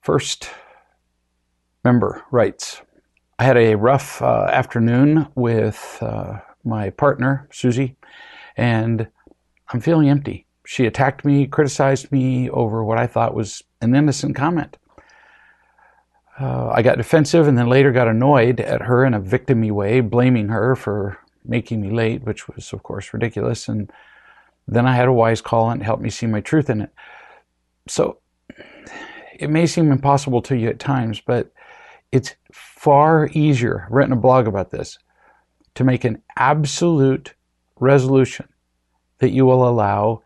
First member writes, I had a rough afternoon with my partner, Susie, and I'm feeling empty. She attacked me, criticized me over what I thought was an innocent comment. I got defensive and then later got annoyed at her in a victim-y way, blaming her for making me late, which was, of course, ridiculous. And then I had a wise call and it helped me see my truth in it. So it may seem impossible to you at times, but it's far easier, I've written a blog about this, to make an absolute resolution that you will allow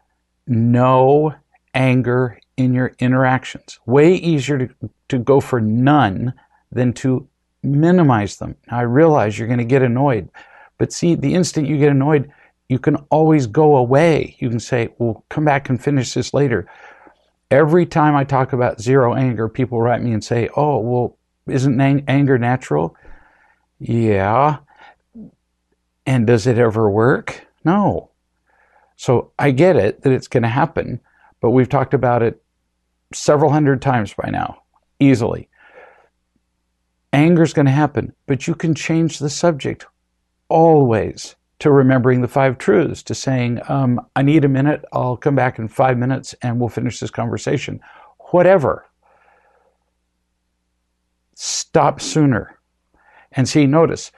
no anger in your interactions. Way easier to go for none than to minimize them. Now, I realize you're going to get annoyed, but see, the instant you get annoyed, you can always go away. You can say, we'll come back and finish this later. Every time I talk about zero anger, people write me and say, oh, well, isn't anger natural? Yeah. And does it ever work? No. So I get it that it's going to happen, but we've talked about it several hundred times by now, easily. Anger is going to happen, but you can change the subject always to remembering the 5 truths, to saying, I need a minute, I'll come back in 5 minutes and we'll finish this conversation. Whatever. Stop sooner. And see, notice,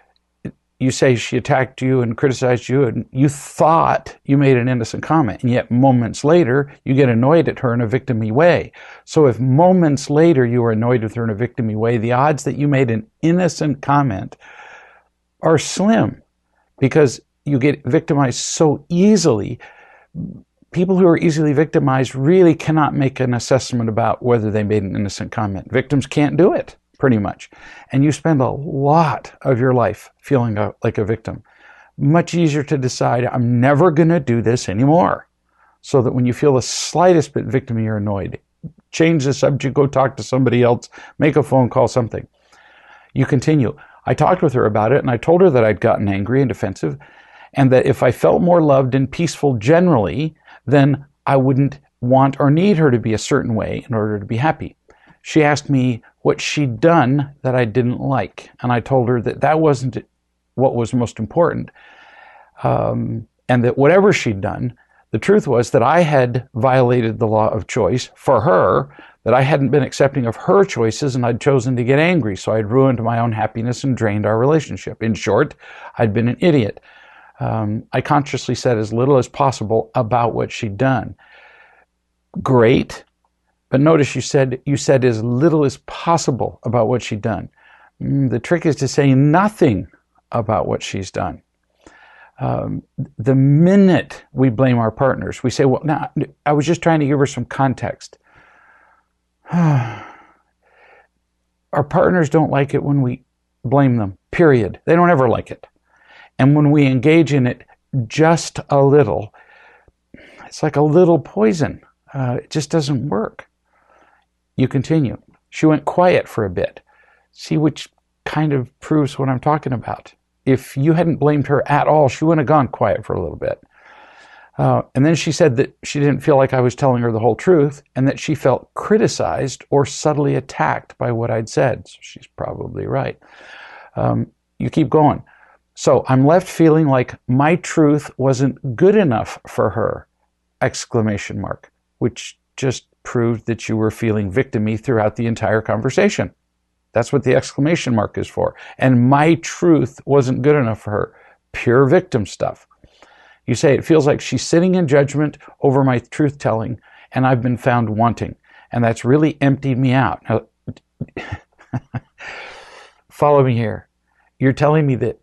you say she attacked you and criticized you and you thought you made an innocent comment, and yet moments later you get annoyed at her in a victim-y way. So if moments later you were annoyed with her in a victim-y way, the odds that you made an innocent comment are slim, because you get victimized so easily. People who are easily victimized really cannot make an assessment about whether they made an innocent comment. Victims can't do it, pretty much. And you spend a lot of your life feeling like a victim. Much easier to decide, I'm never going to do this anymore. So that when you feel the slightest bit victim, you're annoyed. Change the subject, go talk to somebody else, make a phone call, something. You continue. I talked with her about it and I told her that I'd gotten angry and defensive, and that if I felt more loved and peaceful generally, then I wouldn't want or need her to be a certain way in order to be happy. She asked me what she'd done that I didn't like, and I told her that that wasn't what was most important, and that whatever she'd done, the truth was that I had violated the law of choice for her, that I hadn't been accepting of her choices and I'd chosen to get angry, so I'd ruined my own happiness and drained our relationship. In short, I'd been an idiot. I consciously said as little as possible about what she'd done. Great. But notice you said as little as possible about what she'd done. The trick is to say nothing about what she's done. The minute we blame our partners, we say, well, now, I was just trying to give her some context. Our partners don't like it when we blame them, period. They don't ever like it. And when we engage in it just a little, it's like a little poison. It just doesn't work. You continue. She went quiet for a bit. See, which kind of proves what I'm talking about. If you hadn't blamed her at all, she wouldn't have gone quiet for a little bit. And then she said that she didn't feel like I was telling her the whole truth, and that she felt criticized or subtly attacked by what I'd said. So she's probably right. You keep going. So I'm left feeling like my truth wasn't good enough for her! Exclamation mark, which just proved that you were feeling victim-y throughout the entire conversation. That's what the exclamation mark is for. And my truth wasn't good enough for her. Pure victim stuff. You say it feels like she's sitting in judgment over my truth-telling, and I've been found wanting. And that's really emptied me out. Now, follow me here. You're telling me that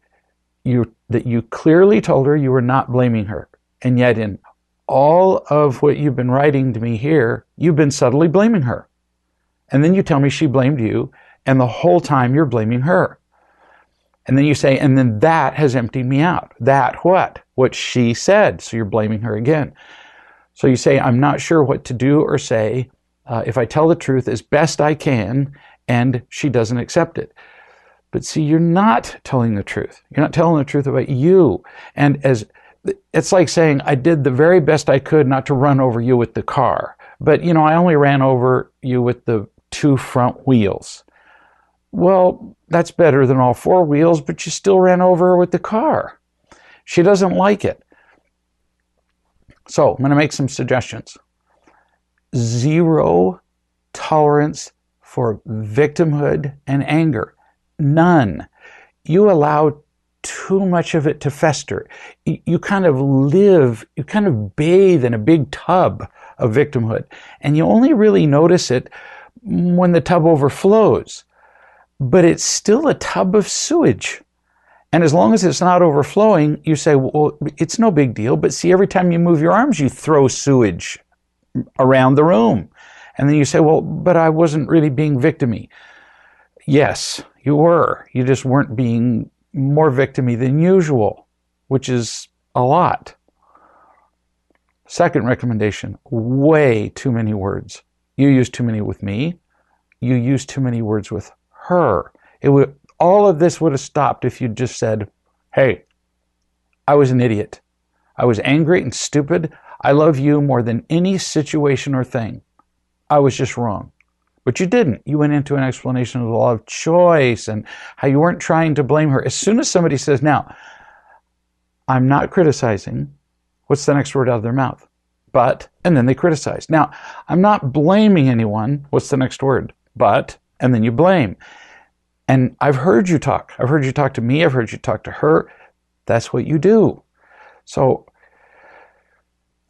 you clearly told her you were not blaming her, and yet in all of what you've been writing to me here, you've been subtly blaming her. And then you tell me she blamed you, and the whole time you're blaming her. And then you say, and then that has emptied me out. That what? What she said. So you're blaming her again. So you say, I'm not sure what to do or say if I tell the truth as best I can, and she doesn't accept it. But see, you're not telling the truth. You're not telling the truth about you. And it's like saying, I did the very best I could not to run over you with the car. But, I only ran over you with the 2 front wheels. Well, that's better than all 4 wheels, but you still ran over her with the car. She doesn't like it. So I'm going to make some suggestions. 0 tolerance for victimhood and anger. None. You allow too much of it to fester. You kind of bathe in a big tub of victimhood, and you only really notice it when the tub overflows. But it's still a tub of sewage. And as long as it's not overflowing, you say, well, it's no big deal. But see, every time you move your arms, you throw sewage around the room. And then you say, well, but I wasn't really being victim-y. Yes, you were. You just weren't being more victim-y than usual, which is a lot. Second recommendation, way too many words. You use too many with me. You use too many words with her. All of this would have stopped if you'd just said, hey, I was an idiot. I was angry and stupid. I love you more than any situation or thing. I was just wrong. But you didn't. You went into an explanation of the law of choice and how you weren't trying to blame her. As soon as somebody says, now, I'm not criticizing, what's the next word out of their mouth? But, and then they criticize. Now, I'm not blaming anyone. What's the next word? But, and then you blame. And I've heard you talk. I've heard you talk to me. I've heard you talk to her. That's what you do. So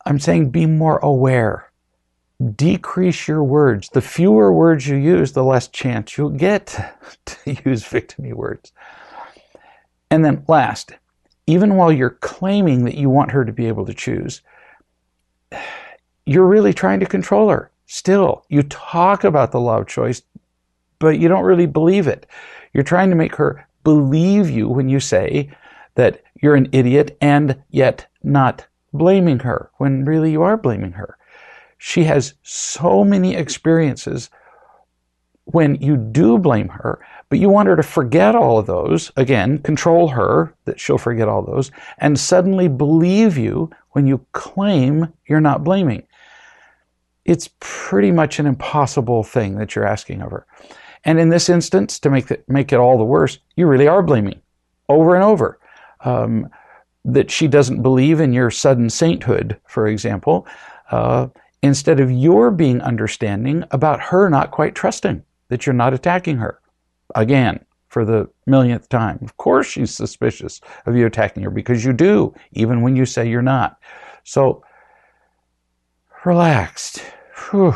I'm saying be more aware. Decrease your words. The fewer words you use, the less chance you'll get to use victim-y words. And then last, even while you're claiming that you want her to be able to choose, you're really trying to control her. Still, you talk about the law of choice, but you don't really believe it. You're trying to make her believe you when you say that you're an idiot and yet not blaming her, when really you are blaming her. She has so many experiences when you do blame her, but you want her to forget all of those, again, control her, that she'll forget all those, and suddenly believe you when you claim you're not blaming. It's pretty much an impossible thing that you're asking of her. And in this instance, to make it all the worse, you really are blaming over and over. That she doesn't believe in your sudden sainthood, for example, instead of your being understanding about her not quite trusting, that you're not attacking her. Again, for the millionth time. Of course she's suspicious of you attacking her because you do, even when you say you're not. So, relaxed. Whew.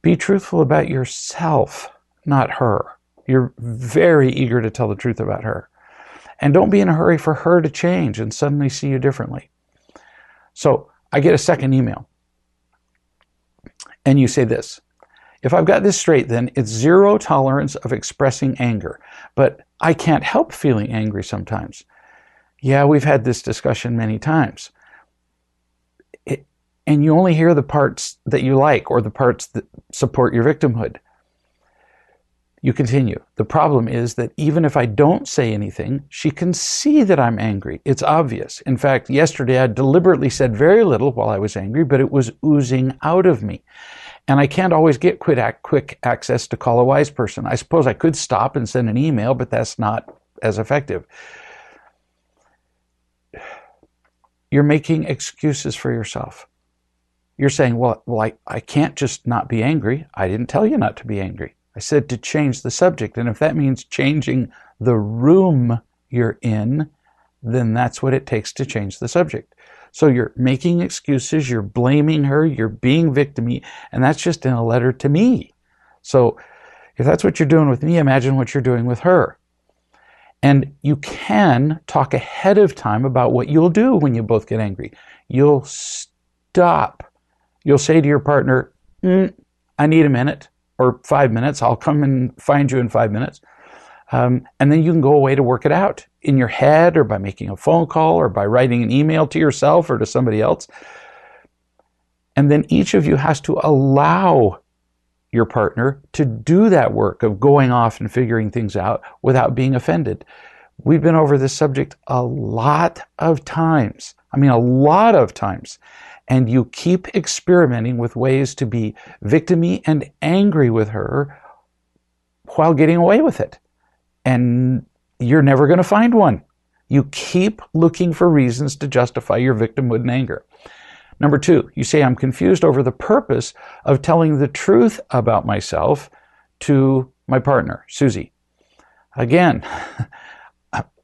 Be truthful about yourself, not her. You're very eager to tell the truth about her. And don't be in a hurry for her to change and suddenly see you differently. So I get a second email. And you say this. If I've got this straight, then it's 0 tolerance of expressing anger. But I can't help feeling angry sometimes. Yeah, we've had this discussion many times. And you only hear the parts that you like or the parts that support your victimhood. You continue. The problem is that even if I don't say anything, she can see that I'm angry. It's obvious. In fact, yesterday I deliberately said very little while I was angry, but it was oozing out of me. And I can't always get quick access to call a wise person. I suppose I could stop and send an email, but that's not as effective. You're making excuses for yourself. You're saying, well, I can't just not be angry. I didn't tell you not to be angry. I said to change the subject. And if that means changing the room you're in, then that's what it takes to change the subject. So you're making excuses, you're blaming her, you're being victim-y, and that's just in a letter to me. So if that's what you're doing with me, imagine what you're doing with her. And you can talk ahead of time about what you'll do when you both get angry. You'll stop. You'll say to your partner, I need a minute or 5 minutes. I'll come and find you in 5 minutes. And then you can go away to work it out in your head or by making a phone call or by writing an email to yourself or to somebody else. And then each of you has to allow your partner to do that work of going off and figuring things out without being offended. We've been over this subject a lot of times. I mean, a lot of times. and you keep experimenting with ways to be victim-y and angry with her while getting away with it. And you're never going to find one. You keep looking for reasons to justify your victimhood and anger. Number 2, you say, I'm confused over the purpose of telling the truth about myself to my partner, Susie. Again,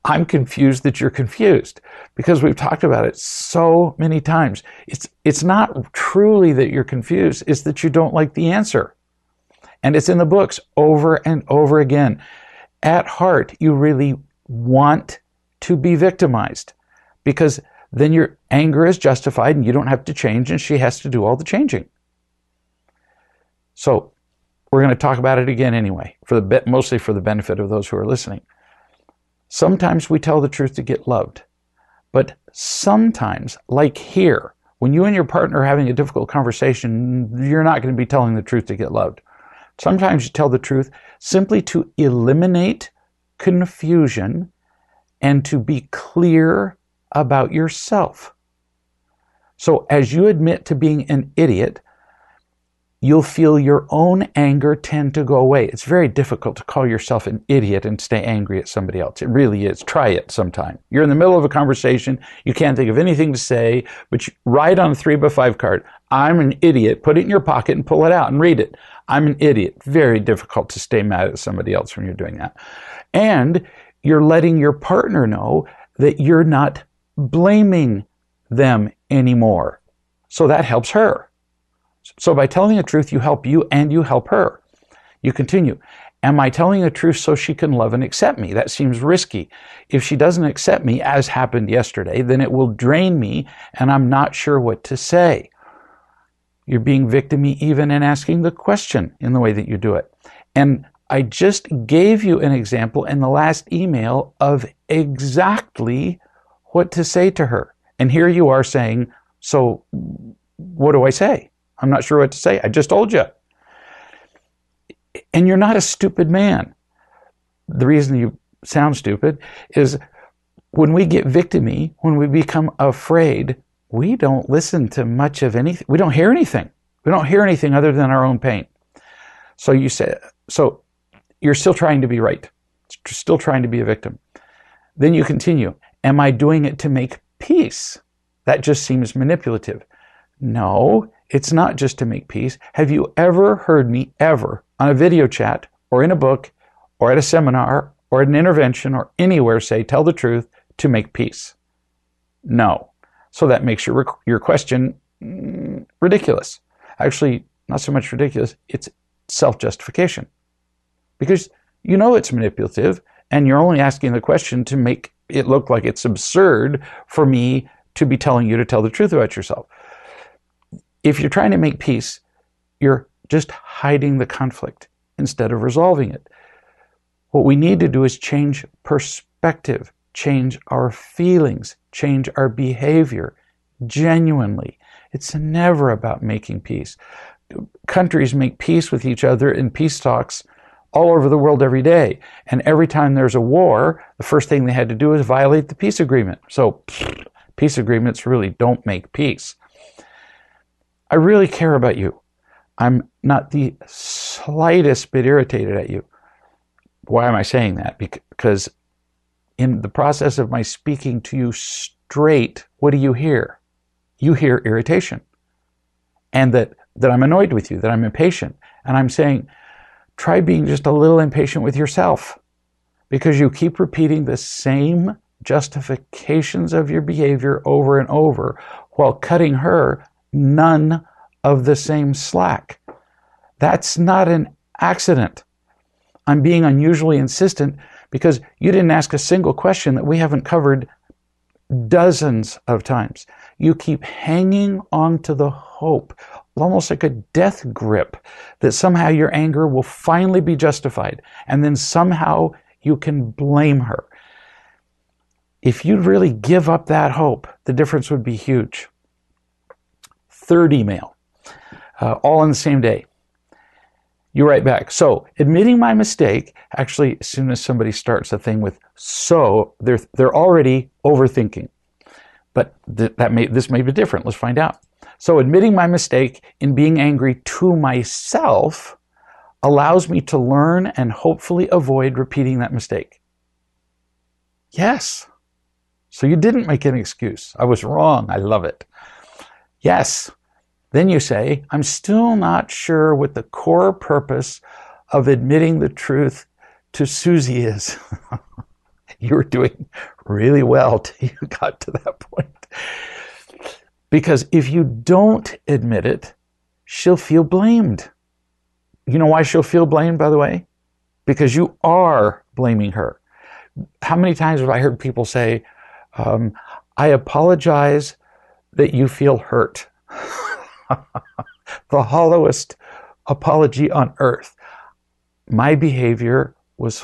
I'm confused that you're confused, because we've talked about it so many times. It's not truly that you're confused, it's that you don't like the answer. And it's in the books over and over again. At heart, you really want to be victimized, because then your anger is justified and you don't have to change, and she has to do all the changing. So we're going to talk about it again anyway, mostly for the benefit of those who are listening. Sometimes we tell the truth to get loved, but sometimes, like here, when you and your partner are having a difficult conversation, you're not going to be telling the truth to get loved. Sometimes you tell the truth simply to eliminate confusion and to be clear about yourself. So as you admit to being an idiot, you'll feel your own anger tend to go away. It's very difficult to call yourself an idiot and stay angry at somebody else. It really is. Try it sometime. You're in the middle of a conversation. You can't think of anything to say, but you write on a 3x5 card, I'm an idiot. Put it in your pocket and pull it out and read it. I'm an idiot. Very difficult to stay mad at somebody else when you're doing that. And you're letting your partner know that you're not blaming them anymore. So that helps her. So by telling the truth, you help you and you help her. You continue. Am I telling the truth so she can love and accept me? That seems risky. If she doesn't accept me, as happened yesterday, then it will drain me and I'm not sure what to say. You're being victim-y even in asking the question in the way that you do it. And I just gave you an example in the last email of exactly what to say to her. And here you are saying, so what do I say? I'm not sure what to say. I just told you. And you're not a stupid man. The reason you sound stupid is when we get victim-y, when we become afraid, we don't listen to much of anything. We don't hear anything. We don't hear anything other than our own pain. So you say, so you're still trying to be right, still trying to be a victim. Then you continue. Am I doing it to make peace? That just seems manipulative. No, it's not just to make peace. Have you ever heard me ever on a video chat or in a book or at a seminar or at an intervention or anywhere say, tell the truth to make peace? No. So that makes your question ridiculous. Actually, not so much ridiculous, it's self-justification. Because you know it's manipulative and you're only asking the question to make it look like it's absurd for me to be telling you to tell the truth about yourself. If you're trying to make peace, you're just hiding the conflict instead of resolving it. What we need to do is change perspective, change our feelings, change our behavior genuinely. It's never about making peace. Countries make peace with each other in peace talks all over the world every day. And every time there's a war, the first thing they had to do is violate the peace agreement. So peace agreements really don't make peace. I really care about you. I'm not the slightest bit irritated at you. Why am I saying that? Because in the process of my speaking to you straight, what do you hear? You hear irritation. And that I'm annoyed with you, that I'm impatient. And I'm saying, try being just a little impatient with yourself. Because you keep repeating the same justifications of your behavior over and over while cutting her none of the same slack. That's not an accident. I'm being unusually insistent because you didn't ask a single question that we haven't covered dozens of times. You keep hanging on to the hope, almost like a death grip, that somehow your anger will finally be justified, and then somehow you can blame her. If you'd really give up that hope, the difference would be huge. Third email, all on the same day. You write back, so admitting my mistake, actually as soon as somebody starts a thing with so, they're already overthinking. But this may be different. Let's find out. So admitting my mistake in being angry to myself allows me to learn and hopefully avoid repeating that mistake. Yes. So you didn't make an excuse. I was wrong. I love it. Yes. Then you say, I'm still not sure what the core purpose of admitting the truth to Susie is. You were doing really well till you got to that point. Because if you don't admit it, she'll feel blamed. You know why she'll feel blamed, by the way? Because you are blaming her. How many times have I heard people say, I apologize that you feel hurt. The hollowest apology on earth. My behavior was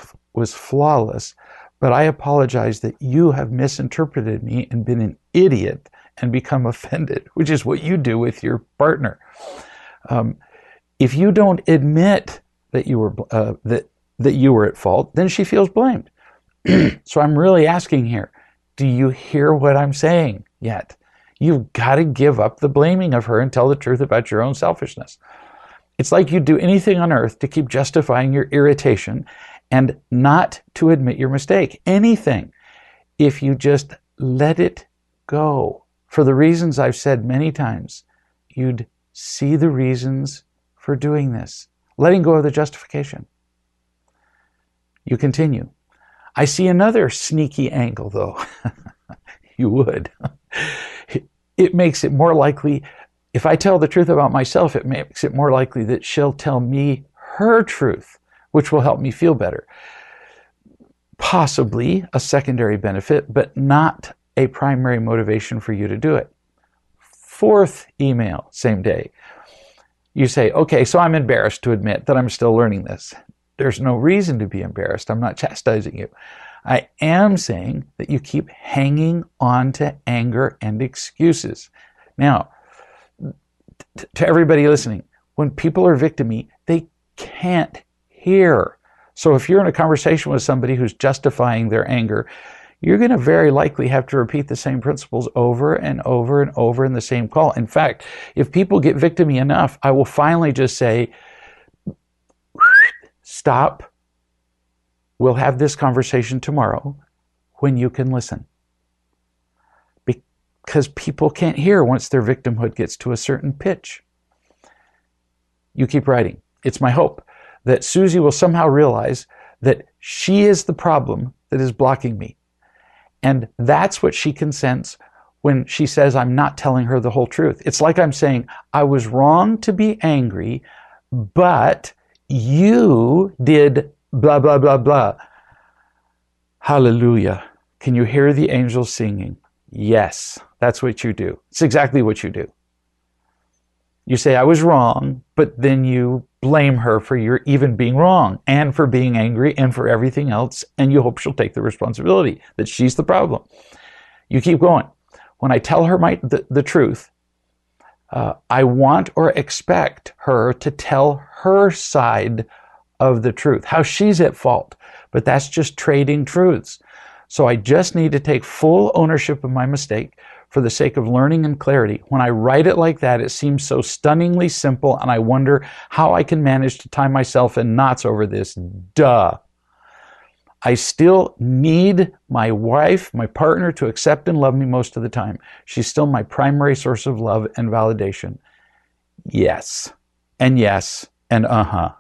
flawless, but I apologize that you have misinterpreted me and been an idiot and become offended, which is what you do with your partner. If you don't admit that you were that you were at fault, then she feels blamed. So I'm really asking here, do you hear what I'm saying yet? You've got to give up the blaming of her and tell the truth about your own selfishness. It's like you'd do anything on earth to keep justifying your irritation and not to admit your mistake. Anything. If you just let it go, for the reasons I've said many times, you'd see the reasons for doing this. Letting go of the justification. You continue. I see another sneaky angle, though. You would. It makes it more likely, if I tell the truth about myself, it makes it more likely that she'll tell me her truth, which will help me feel better. Possibly a secondary benefit, but not a primary motivation for you to do it. Fourth email, same day. You say, okay, so I'm embarrassed to admit that I'm still learning this. There's no reason to be embarrassed. I'm not chastising you. I am saying that you keep hanging on to anger and excuses. Now, to everybody listening, when people are victim-y, they can't hear. So if you're in a conversation with somebody who's justifying their anger, you're going to very likely have to repeat the same principles over and over and over in the same call. In fact, if people get victim-y enough, I will finally just say, stop. We'll have this conversation tomorrow when you can listen. Because people can't hear once their victimhood gets to a certain pitch. You keep writing. It's my hope that Susie will somehow realize that she is the problem that is blocking me. And that's what she can sense when she says I'm not telling her the whole truth. It's like I'm saying, I was wrong to be angry, but you did blah, blah, blah, blah. Hallelujah. Can you hear the angels singing? Yes, that's what you do. It's exactly what you do. You say, I was wrong, but then you blame her for your even being wrong and for being angry and for everything else, and you hope she'll take the responsibility, that she's the problem. You keep going. When I tell her the truth, I want or expect her to tell her side of the truth, how she's at fault. But that's just trading truths. So I just need to take full ownership of my mistake for the sake of learning and clarity. When I write it like that, it seems so stunningly simple, and I wonder how I can manage to tie myself in knots over this. Duh. I still need my wife, my partner, to accept and love me most of the time. She's still my primary source of love and validation. Yes, and uh-huh.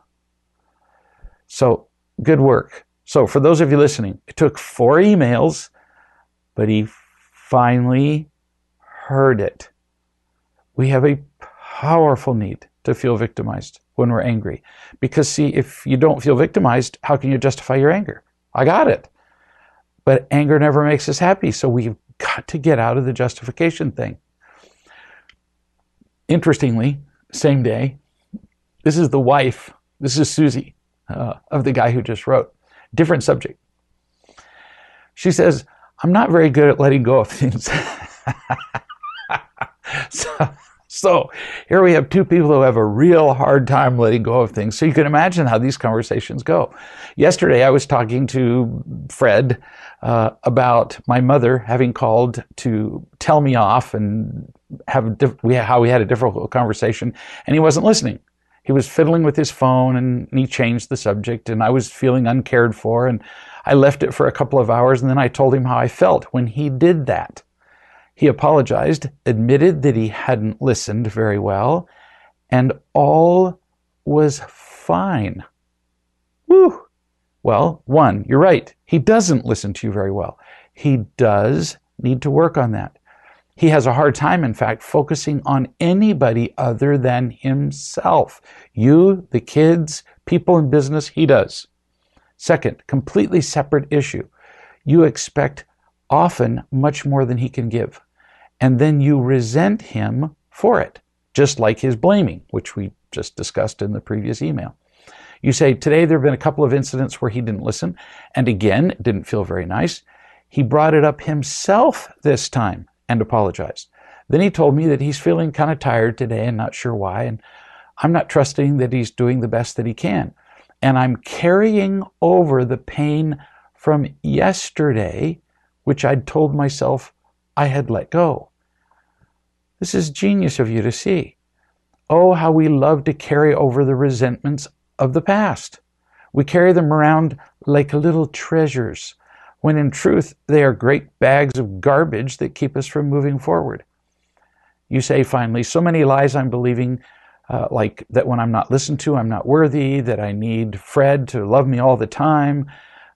So, good work. So, for those of you listening, it took 4 emails, but he finally heard it. We have a powerful need to feel victimized when we're angry. Because, see, if you don't feel victimized, how can you justify your anger? I got it. But anger never makes us happy, so we've got to get out of the justification thing. Interestingly, same day, this is the wife, this is Susie, of the guy who just wrote. Different subject. She says, I'm not very good at letting go of things. So here we have 2 people who have a real hard time letting go of things. So you can imagine how these conversations go. Yesterday, I was talking to Fred about my mother having called to tell me off and how we had a difficult conversation, and he wasn't listening. He was fiddling with his phone, and he changed the subject, and I was feeling uncared for, and I left it for a couple of hours, and then I told him how I felt when he did that. He apologized, admitted that he hadn't listened very well, and all was fine. Woo! Well, one, you're right. He doesn't listen to you very well. He does need to work on that. He has a hard time, in fact, focusing on anybody other than himself. You, the kids, people in business, he does. Second, completely separate issue. You expect often much more than he can give. And then you resent him for it, just like his blaming, which we just discussed in the previous email. You say, today there have been a couple of incidents where he didn't listen, and again, it didn't feel very nice. He brought it up himself this time and apologized. Then he told me that he's feeling kind of tired today and not sure why, and I'm not trusting that he's doing the best that he can. And I'm carrying over the pain from yesterday, which I'd told myself I had let go. This is genius of you to see. Oh, how we love to carry over the resentments of the past. We carry them around like little treasures, when in truth they are great bags of garbage that keep us from moving forward. You say finally, so many lies I'm believing, like that when I'm not listened to, I'm not worthy, that I need Fred to love me all the time,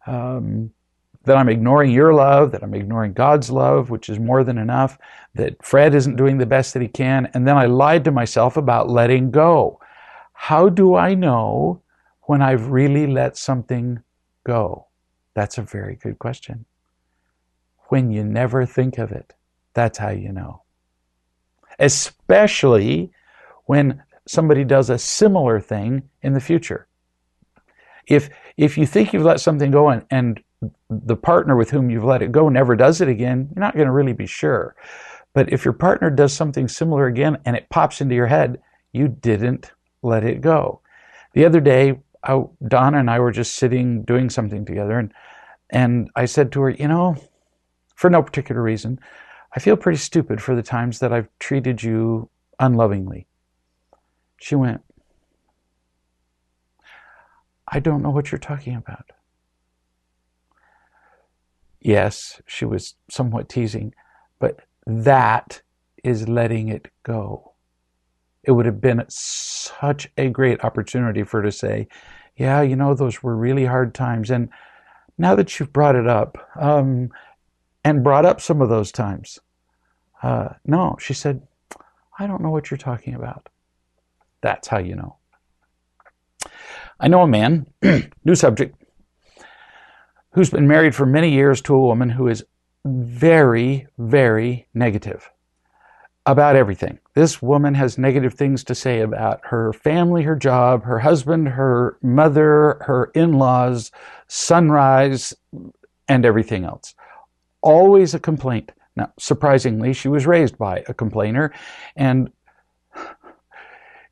that I'm ignoring your love, that I'm ignoring God's love, which is more than enough, that Fred isn't doing the best that he can, and then I lied to myself about letting go. How do I know when I've really let something go? That's a very good question. When you never think of it, that's how you know. Especially when somebody does a similar thing in the future. If you think you've let something go and the partner with whom you've let it go never does it again, you're not going to really be sure. But if your partner does something similar again and it pops into your head, you didn't let it go. The other day, Donna and I were just sitting doing something together, and I said to her, for no particular reason, I feel pretty stupid for the times that I've treated you unlovingly. She went, I don't know what you're talking about. Yes, she was somewhat teasing, but that is letting it go. It would have been such a great opportunity for her to say, yeah, those were really hard times. And now that you've brought it up, and brought up some of those times, no, she said, I don't know what you're talking about. That's how you know. I know a man, new subject, who's been married for many years to a woman who is very, very negative about everything. This woman has negative things to say about her family, her job, her husband, her mother, her in-laws, sunrise, and everything else. Always a complaint. Now, surprisingly, she was raised by a complainer, and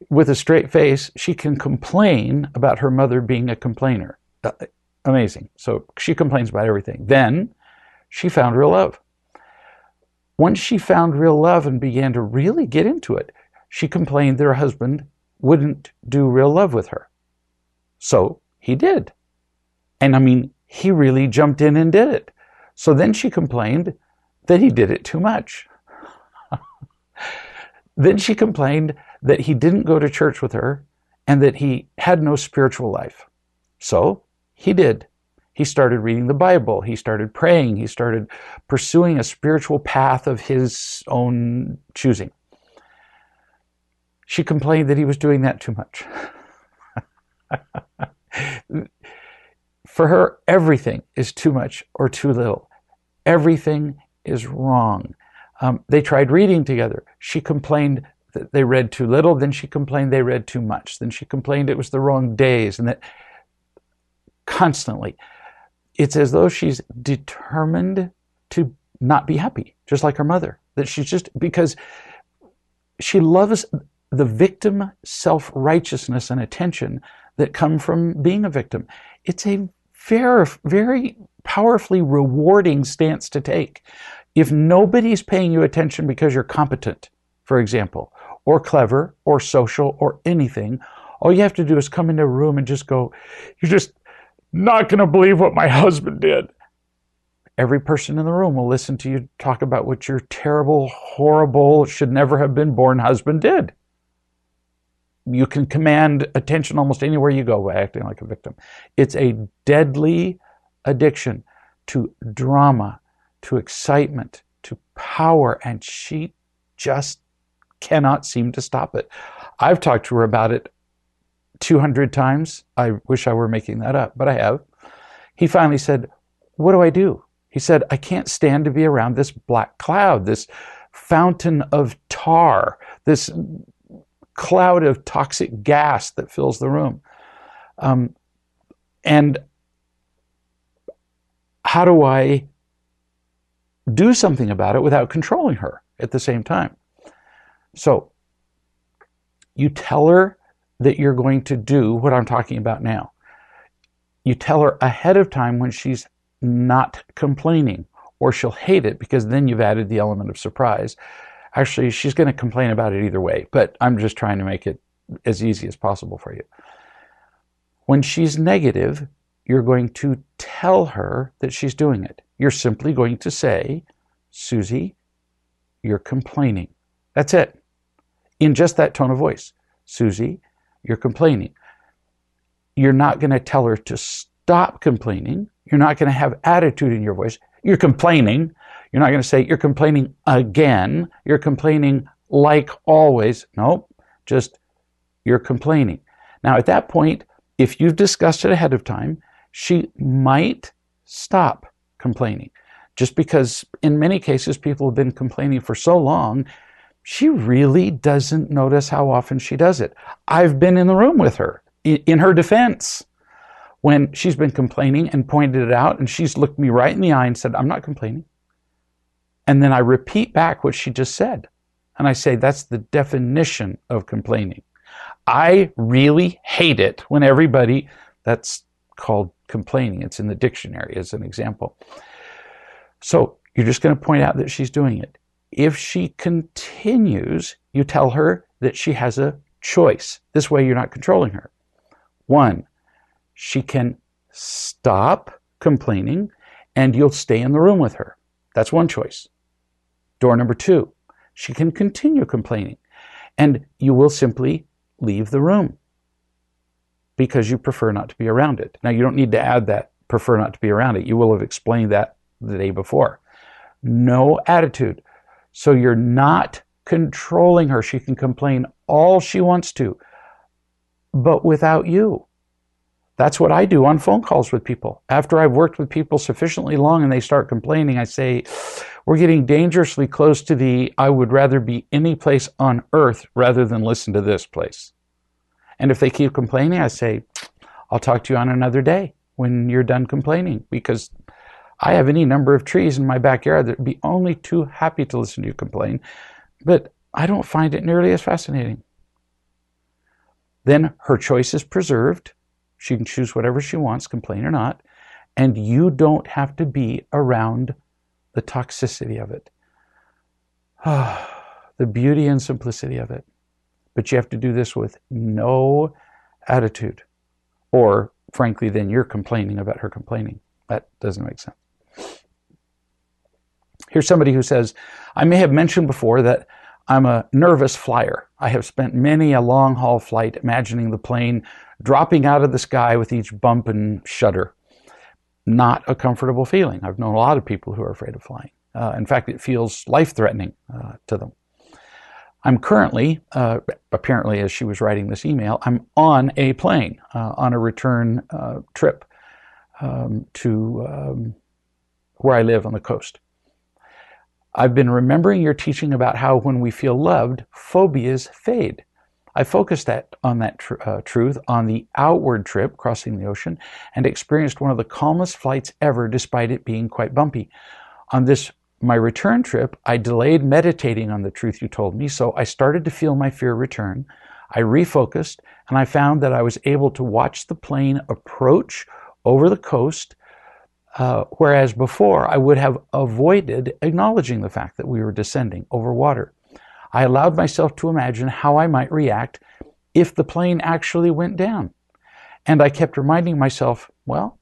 with a straight face, she can complain about her mother being a complainer. Amazing. So she complains about everything. Then she found real love. Once she found real love and began to really get into it, she complained that her husband wouldn't do real love with her. So he did. And he really jumped in and did it. So then she complained that he did it too much. Then she complained that he didn't go to church with her and that he had no spiritual life. So he did. He started reading the Bible. He started praying. He started pursuing a spiritual path of his own choosing. She complained that he was doing that too much. For her, everything is too much or too little. Everything is wrong. They tried reading together. She complained that they read too little. Then she complained they read too much. Then she complained it was the wrong days, and that constantly. It's as though she's determined to not be happy, just like her mother. That she's just, because she loves the victim self-righteousness and attention that come from being a victim. It's a very, very powerfully rewarding stance to take. If nobody's paying you attention because you're competent, for example, or clever, or social, or anything, all you have to do is come into a room and just go, "You're just not going to believe what my husband did." Every person in the room will listen to you talk about what your terrible, horrible, should never have been born husband did. You can command attention almost anywhere you go by acting like a victim. It's a deadly addiction to drama, to excitement, to power, and she just cannot seem to stop it. I've talked to her about it 200 times. I wish I were making that up, but I have. He finally said, "What do I do?" He said, "I can't stand to be around this black cloud, this fountain of tar, this cloud of toxic gas that fills the room. And how do I do something about it without controlling her at the same time?" So you tell her that you're going to do what I'm talking about now. You tell her ahead of time when she's not complaining, or she'll hate it because then you've added the element of surprise. Actually, she's going to complain about it either way, but I'm just trying to make it as easy as possible for you. When she's negative, you're going to tell her that she's doing it. You're simply going to say, "Susie, you're complaining." That's it. In just that tone of voice. "Susie, you're complaining." You're not going to tell her to stop complaining. You're not going to have attitude in your voice. "You're complaining." You're not going to say, "You're complaining again. You're complaining like always." Nope, just "You're complaining." Now, at that point, if you've discussed it ahead of time, she might stop complaining. Just because in many cases people have been complaining for so long, she really doesn't notice how often she does it. I've been in the room with her, in her defense, when she's been complaining and pointed it out, and she's looked me right in the eye and said, "I'm not complaining." And then I repeat back what she just said. And I say, that's the definition of complaining. I really hate it when everybody, that's called complaining. It's in the dictionary as an example. So you're just going to point out that she's doing it. If she continues, you tell her that she has a choice. This way you're not controlling her. One, she can stop complaining and you'll stay in the room with her. That's one choice. Door number two, she can continue complaining and you will simply leave the room because you prefer not to be around it. Now, you don't need to add that prefer not to be around it. You will have explained that the day before. No attitude. So you're not controlling her. She can complain all she wants to, but without you. That's what I do on phone calls with people. After I've worked with people sufficiently long and they start complaining, I say, "We're getting dangerously close to the I would rather be any place on earth rather than listen to this place." And if they keep complaining, I say, "I'll talk to you on another day when you're done complaining, because I have any number of trees in my backyard that would be only too happy to listen to you complain, but I don't find it nearly as fascinating." Then her choice is preserved. She can choose whatever she wants, complain or not, and you don't have to be around the toxicity of it. The beauty and simplicity of it. But you have to do this with no attitude. Or, frankly, then you're complaining about her complaining. That doesn't make sense. Here's somebody who says, "I may have mentioned before that I'm a nervous flyer. I have spent many a long-haul flight imagining the plane dropping out of the sky with each bump and shudder. Not a comfortable feeling. I've known a lot of people who are afraid of flying. In fact, it feels life-threatening to them. I'm currently, apparently as she was writing this email, I'm on a plane on a return trip to where I live on the coast. I've been remembering your teaching about how when we feel loved, phobias fade. I focused on that truth on the outward trip crossing the ocean and experienced one of the calmest flights ever despite it being quite bumpy. On this, my return trip, I delayed meditating on the truth you told me, so I started to feel my fear return. I refocused and I found that I was able to watch the plane approach over the coast, whereas before I would have avoided acknowledging the fact that we were descending over water. I allowed myself to imagine how I might react if the plane actually went down. And I kept reminding myself, well,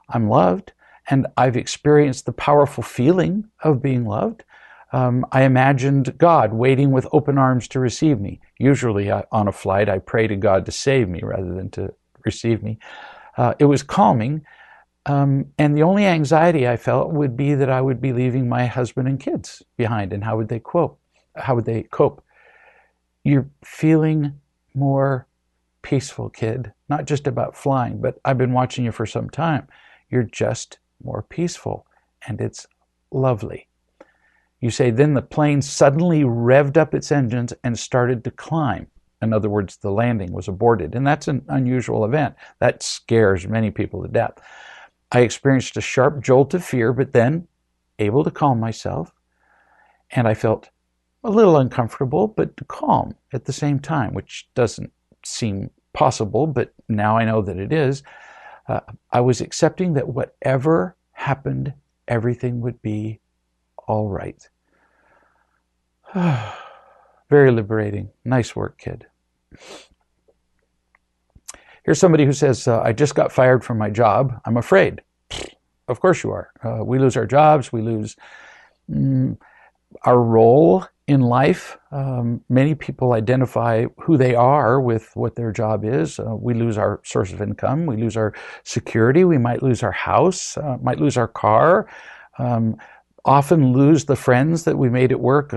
I'm loved, and I've experienced the powerful feeling of being loved. I imagined God waiting with open arms to receive me. Usually on a flight, I pray to God to save me rather than to receive me. It was calming, and the only anxiety I felt would be that I would be leaving my husband and kids behind, and how would they cope? You're feeling more peaceful, kid. Not just about flying, but I've been watching you for some time. You're just more peaceful, and it's lovely. You say, then the plane suddenly revved up its engines and started to climb. In other words, the landing was aborted, and that's an unusual event. That scares many people to death. I experienced a sharp jolt of fear, but then able to calm myself, and I felt a little uncomfortable, but calm at the same time, which doesn't seem possible, but now I know that it is. I was accepting that whatever happened, everything would be all right. Very liberating. Nice work, kid. Here's somebody who says, I just got fired from my job. I'm afraid. Of course you are. We lose our jobs. We lose our role in life. Many people identify who they are with what their job is. We lose our source of income. We lose our security. We might lose our house, might lose our car, often lose the friends that we made at work.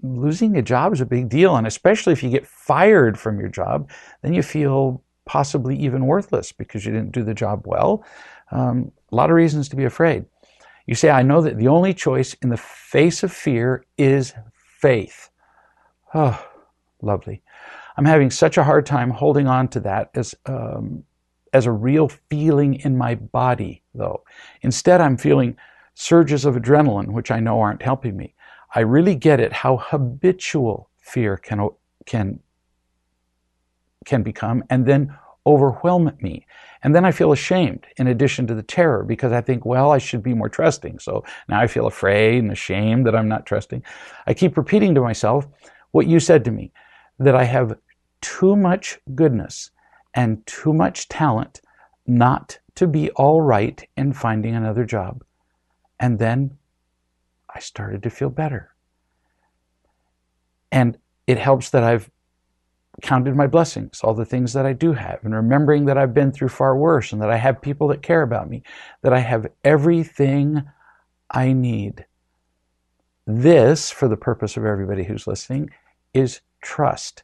Losing a job is a big deal, and especially if you get fired from your job, then you feel possibly even worthless because you didn't do the job well. A lot of reasons to be afraid. You say, I know that the only choice in the face of fear is faith. Oh, lovely. I'm having such a hard time holding on to that as a real feeling in my body, though. Instead, I'm feeling surges of adrenaline, which I know aren't helping me. I really get it how habitual fear can become and then overwhelm me. And then I feel ashamed in addition to the terror because I think, well, I should be more trusting. So now I feel afraid and ashamed that I'm not trusting. I keep repeating to myself what you said to me, that I have too much goodness and too much talent not to be all right in finding another job. And then I started to feel better. And it helps that I've counted my blessings, all the things that I do have, and remembering that I've been through far worse and that I have people that care about me, that I have everything I need. This, for the purpose of everybody who's listening, is trust.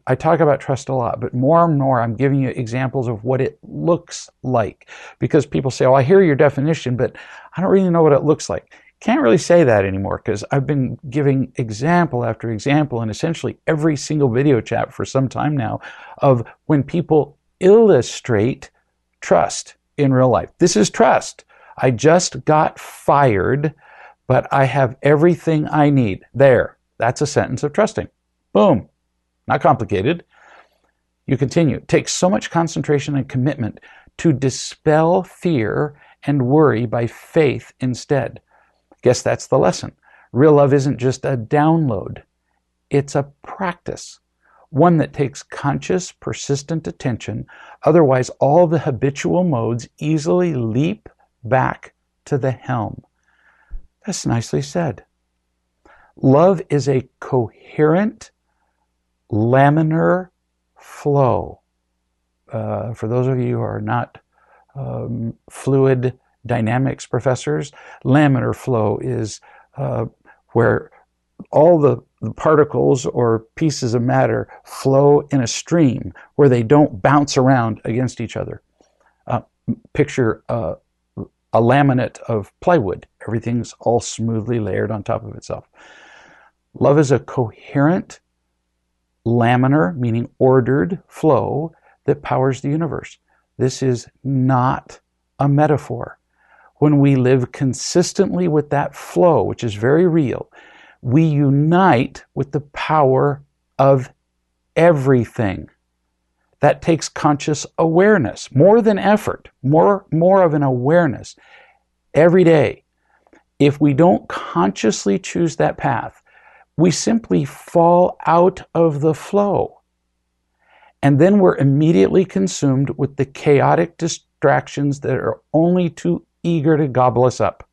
I talk about trust a lot, but more and more I'm giving you examples of what it looks like. Because people say, oh, I hear your definition, but I don't really know what it looks like. Can't really say that anymore because I've been giving example after example in essentially every single video chat for some time now of when people illustrate trust in real life. This is trust. I just got fired, but I have everything I need. There. That's a sentence of trusting. Boom. Not complicated. You continue. It takes so much concentration and commitment to dispel fear and worry by faith instead. Guess that's the lesson. Real love isn't just a download. It's a practice. One that takes conscious, persistent attention. Otherwise, all the habitual modes easily leap back to the helm. That's nicely said. Love is a coherent, laminar flow. For those of you who are not fluid dynamics professors, laminar flow is where all the particles or pieces of matter flow in a stream where they don't bounce around against each other. Picture a laminate of plywood. Everything's all smoothly layered on top of itself. Love is a coherent, laminar, meaning ordered flow that powers the universe. This is not a metaphor. When we live consistently with that flow, which is very real, we unite with the power of everything. That takes conscious awareness, more than effort, more of an awareness every day. If we don't consciously choose that path, we simply fall out of the flow. And then we're immediately consumed with the chaotic distractions that are only too eager to gobble us up.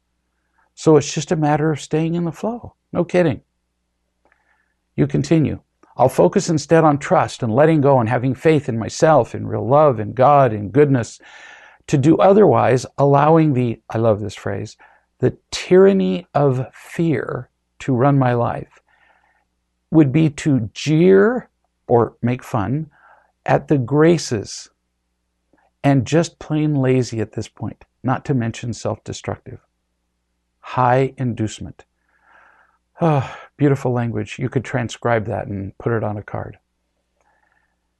So it's just a matter of staying in the flow. No kidding. You continue. I'll focus instead on trust and letting go and having faith in myself, in real love, in God, in goodness. To do otherwise, allowing the, I love this phrase, the tyranny of fear to run my life, would be to jeer or make fun at the graces and just plain lazy at this point, not to mention self-destructive. High inducement. Oh, beautiful language. You could transcribe that and put it on a card.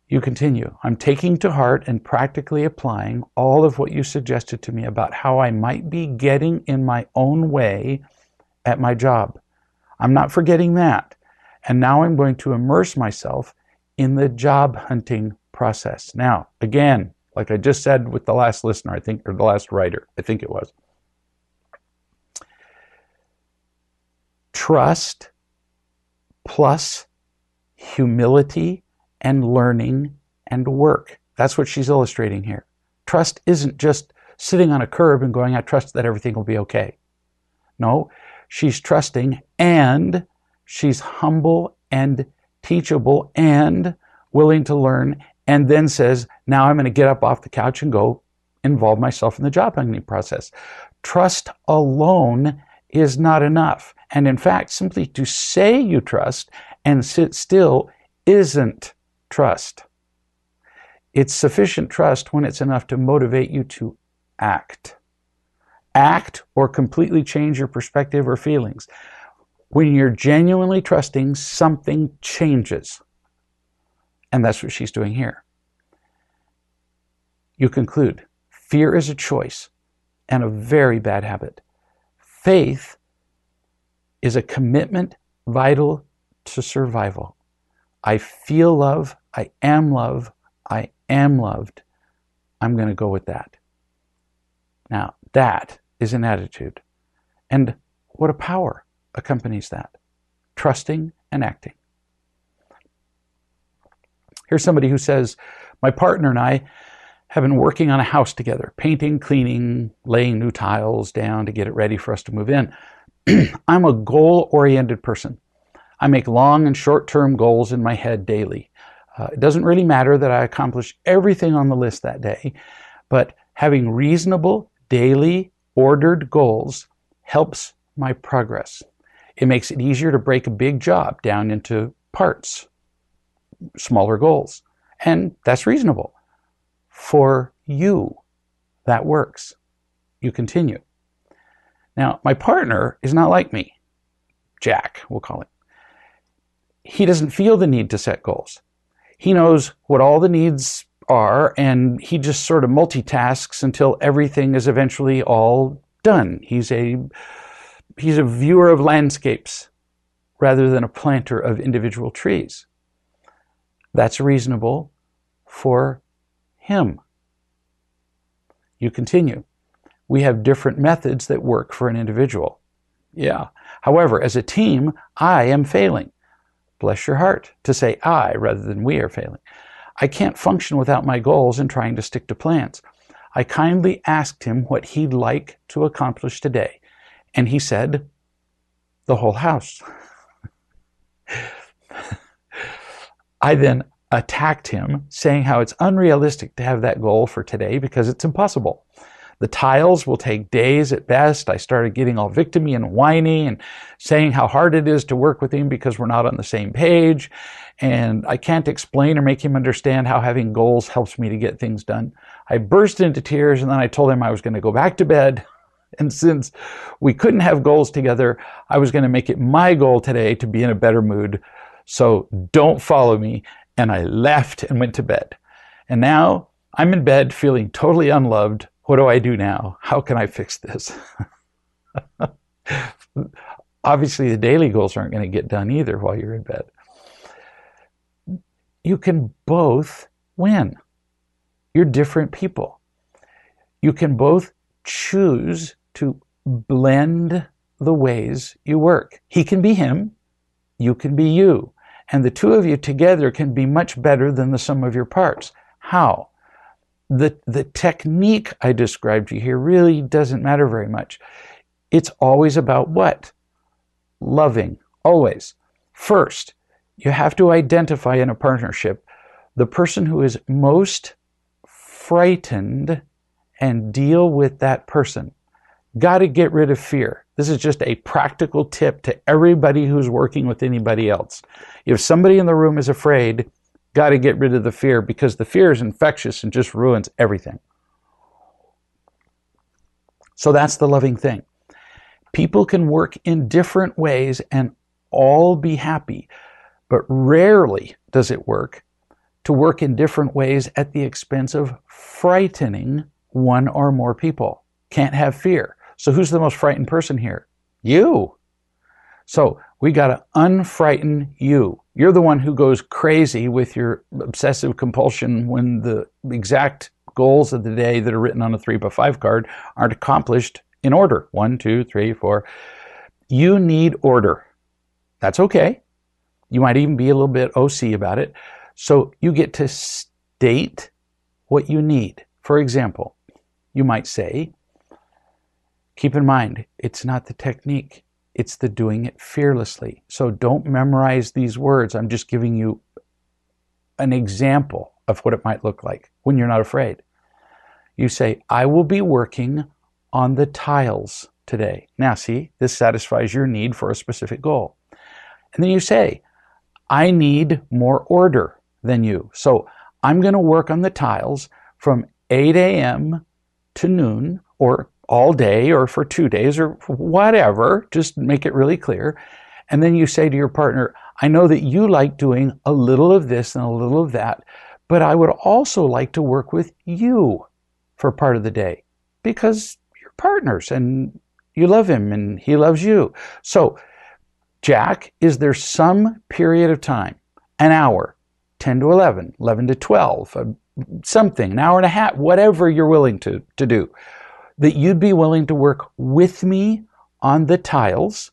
You continue. I'm taking to heart and practically applying all of what you suggested to me about how I might be getting in my own way at my job. I'm not forgetting that. And now I'm going to immerse myself in the job hunting process. Now, again, like I just said with the last listener, I think, or the last writer, I think it was. Trust plus humility and learning and work. That's what she's illustrating here. Trust isn't just sitting on a curb and going, I trust that everything will be okay. No, she's trusting and she's humble and teachable and willing to learn, and then says, now I'm going to get up off the couch and go involve myself in the job hunting process. Trust alone is not enough. And in fact, simply to say you trust and sit still isn't trust. It's sufficient trust when it's enough to motivate you to act. Act or completely change your perspective or feelings. When you're genuinely trusting, something changes. And that's what she's doing here. You conclude, fear is a choice and a very bad habit. Faith is a commitment vital to survival. I feel love. I am love. I am loved. I'm going to go with that. Now, that is an attitude. And what a power accompanies that. Trusting and acting. Here's somebody who says, my partner and I have been working on a house together, painting, cleaning, laying new tiles down to get it ready for us to move in. I'm a goal-oriented person. I make long and short-term goals in my head daily. It doesn't really matter that I accomplish everything on the list that day, but having reasonable, daily, ordered goals helps my progress. It makes it easier to break a big job down into parts, smaller goals. And that's reasonable. For you, that works. You continue. Now, my partner is not like me. Jack, we'll call him. He doesn't feel the need to set goals. He knows what all the needs are, and he just sort of multitasks until everything is eventually all done. He's a viewer of landscapes rather than a planter of individual trees. That's reasonable for him. You continue. We have different methods that work for an individual. Yeah. However, as a team, I am failing. Bless your heart to say I rather than we are failing. I can't function without my goals and trying to stick to plans. I kindly asked him what he'd like to accomplish today, and he said, the whole house. I then attacked him, saying how it's unrealistic to have that goal for today because it's impossible. The tiles will take days at best. I started getting all victim-y and whiny and saying how hard it is to work with him because we're not on the same page. And I can't explain or make him understand how having goals helps me to get things done. I burst into tears and then I told him I was going to go back to bed. And since we couldn't have goals together, I was going to make it my goal today to be in a better mood. So don't follow me. And I left and went to bed. And now I'm in bed feeling totally unloved. What do I do now? How can I fix this? Obviously, the daily goals aren't going to get done either while you're in bed. You can both win. You're different people. You can both choose to blend the ways you work. He can be him, you can be you. And the two of you together can be much better than the sum of your parts. How? The technique I described to you here really doesn't matter very much. It's always about what? Loving. Always. First, you have to identify in a partnership the person who is most frightened and deal with that person. Got to get rid of fear. This is just a practical tip to everybody who's working with anybody else. If somebody in the room is afraid, got to get rid of the fear, because the fear is infectious and just ruins everything. So that's the loving thing. People can work in different ways and all be happy, but rarely does it work to work in different ways at the expense of frightening one or more people. Can't have fear. So who's the most frightened person here? You. So we got to unfrighten you. You're the one who goes crazy with your obsessive compulsion when the exact goals of the day that are written on a 3x5 card aren't accomplished in order. 1, 2, 3, 4. You need order. That's okay. You might even be a little bit OC about it. So you get to state what you need. For example, you might say, keep in mind, it's not the technique, it's the doing it fearlessly. So don't memorize these words. I'm just giving you an example of what it might look like when you're not afraid. You say, I will be working on the tiles today. Now see, this satisfies your need for a specific goal. And then you say, I need more order than you. So I'm going to work on the tiles from 8 a.m. to noon, or all day, or for 2 days, or whatever. Just make it really clear. And then you say to your partner, I know that you like doing a little of this and a little of that, but I would also like to work with you for part of the day, because you're partners and you love him and he loves you. So, Jack, is there some period of time, an hour, 10 to 11, 11 to 12, something, an hour and a half, whatever you're willing to do, that you'd be willing to work with me on the tiles,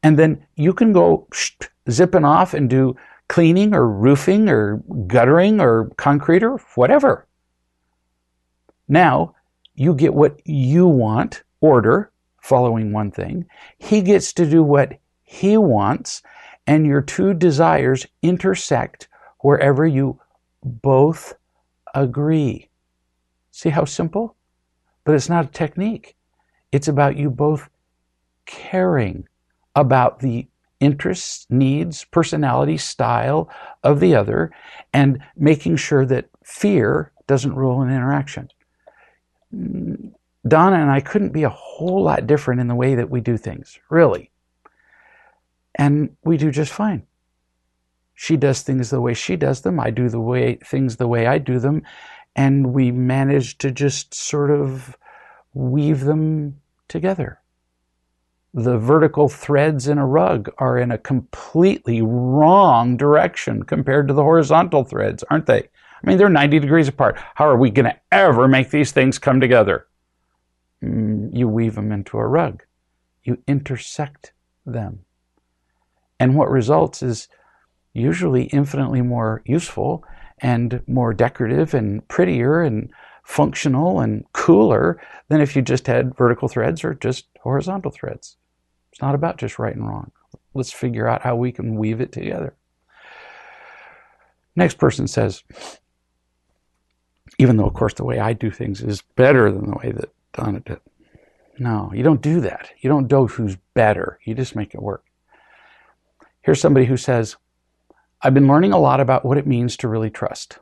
and then you can go zipping off and do cleaning or roofing or guttering or concrete or whatever. Now, you get what you want, order, following one thing. He gets to do what he wants, and your two desires intersect wherever you both agree. See how simple? But it's not a technique. It's about you both caring about the interests, needs, personality, style of the other, and making sure that fear doesn't rule an interaction. Donna and I couldn't be a whole lot different in the way that we do things, really. And we do just fine. She does things the way she does them. I do things the way I do them. And we manage to just sort of weave them together. The vertical threads in a rug are in a completely wrong direction compared to the horizontal threads, aren't they? I mean, they're 90 degrees apart. How are we going to ever make these things come together? You weave them into a rug. You intersect them. And what results is usually infinitely more useful and more decorative and prettier and functional and cooler than if you just had vertical threads or just horizontal threads. It's not about just right and wrong. Let's figure out how we can weave it together. Next person says, even though, of course, the way I do things is better than the way that Donna did. No, you don't do that. You don't do who's better. You just make it work. Here's somebody who says, I've been learning a lot about what it means to really trust.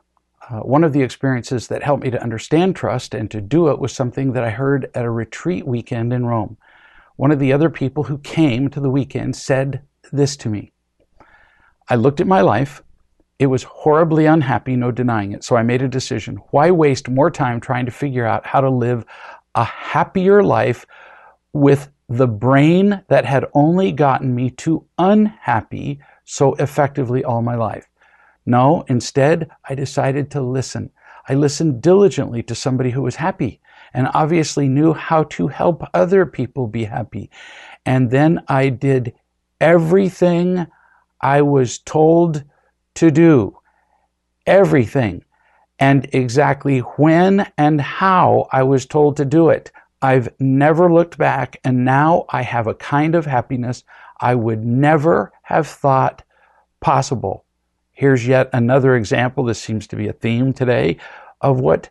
One of the experiences that helped me to understand trust and to do it was something that I heard at a retreat weekend in Rome. One of the other people who came to the weekend said this to me. I looked at my life. It was horribly unhappy, no denying it. So I made a decision. Why waste more time trying to figure out how to live a happier life with the brain that had only gotten me to unhappy so effectively all my life? No, instead, I decided to listen. I listened diligently to somebody who was happy and obviously knew how to help other people be happy. And then I did everything I was told to do everything, and exactly when and how I was told to do it. I've never looked back, and now I have a kind of happiness I would never have thought possible. Here's yet another example, this seems to be a theme today, of what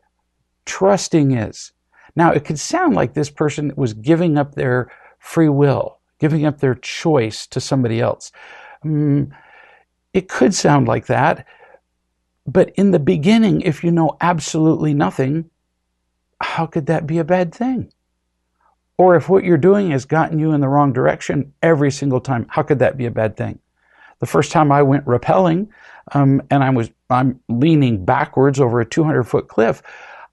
trusting is. Now, it could sound like this person was giving up their free will, giving up their choice to somebody else. It could sound like that, but in the beginning, if you know absolutely nothing, how could that be a bad thing? Or if what you're doing has gotten you in the wrong direction every single time, how could that be a bad thing? The first time I went rappelling, and I'm leaning backwards over a 200-foot cliff,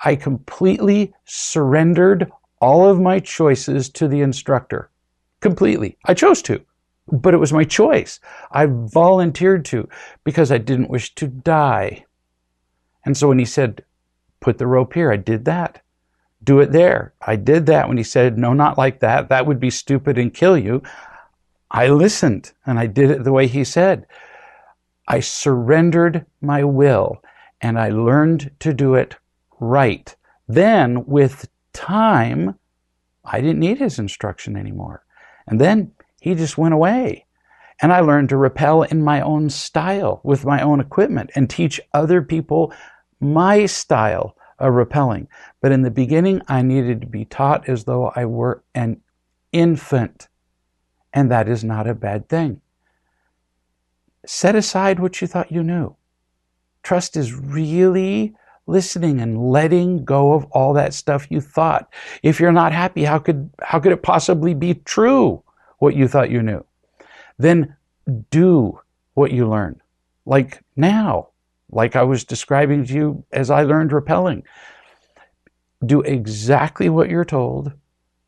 I completely surrendered all of my choices to the instructor. Completely. I chose to, but it was my choice. I volunteered to because I didn't wish to die. And so when he said, put the rope here, I did that. Do it there. I did that. When he said, no, not like that, that would be stupid and kill you, I listened and I did it the way he said. I surrendered my will and I learned to do it right. Then with time, I didn't need his instruction anymore. And then he just went away. And I learned to rappel in my own style with my own equipment and teach other people my style of rappelling. But in the beginning, I needed to be taught as though I were an infant. And that is not a bad thing. Set aside what you thought you knew. Trust is really listening and letting go of all that stuff you thought. If you're not happy, how could it possibly be true, what you thought you knew? Then do what you learn. Like now, like I was describing to you as I learned rappelling. Do exactly what you're told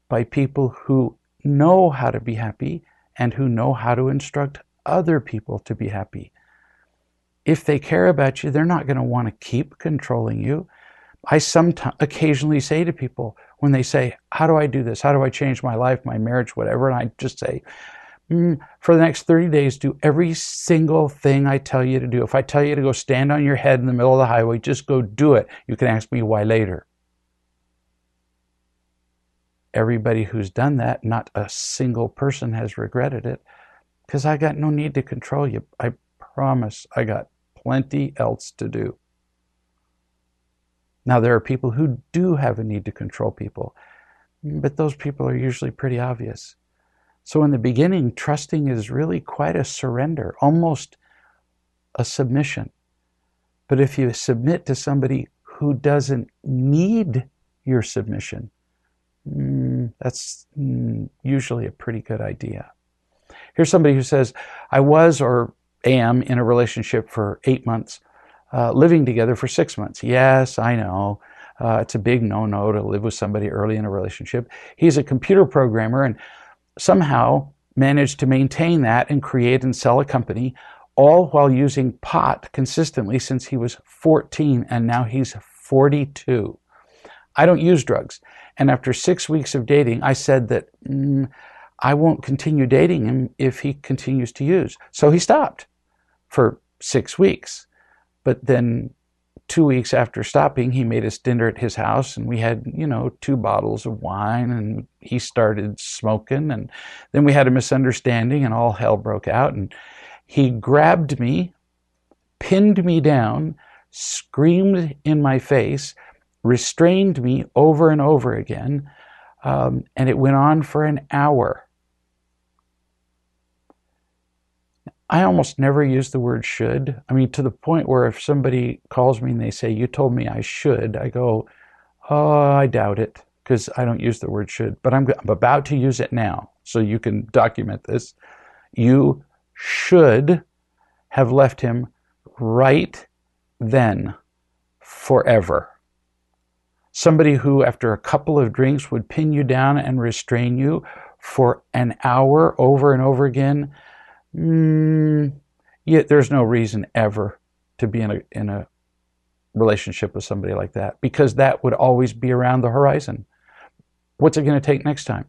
by people who know how to be happy and who know how to instruct other people to be happy. If they care about you, they're not going to want to keep controlling you. I occasionally say to people when they say, how do I do this? How do I change my life, my marriage, whatever? And I just say, for the next 30 days, do every single thing I tell you to do. If I tell you to go stand on your head in the middle of the highway, just go do it. You can ask me why later. Everybody who's done that, not a single person has regretted it, because I got no need to control you. I promise I got plenty else to do. Now, there are people who do have a need to control people, but those people are usually pretty obvious. So in the beginning, trusting is really quite a surrender, almost a submission. But if you submit to somebody who doesn't need your submission, that's usually a pretty good idea. Here's somebody who says, I was or am in a relationship for 8 months, living together for 6 months. Yes, I know. It's a big no-no to live with somebody early in a relationship. He's a computer programmer and somehow managed to maintain that and create and sell a company, all while using pot consistently since he was 14 and now he's 42. I don't use drugs. And after 6 weeks of dating, I said that I won't continue dating him if he continues to use. So he stopped for 6 weeks. But then 2 weeks after stopping, he made us dinner at his house and we had, 2 bottles of wine and he started smoking and then we had a misunderstanding and all hell broke out and he grabbed me, pinned me down, screamed in my face, restrained me over and over again, and it went on for an hour. I almost never use the word should. I mean, to the point where if somebody calls me and they say, you told me I should, I go, oh, I doubt it, because I don't use the word should. But I'm about to use it now, so you can document this. You should have left him right then, forever. Somebody who, after a couple of drinks, would pin you down and restrain you for an hour over and over again, yet there's no reason ever to be in a relationship with somebody like that, because that would always be around the horizon. What's it going to take next time?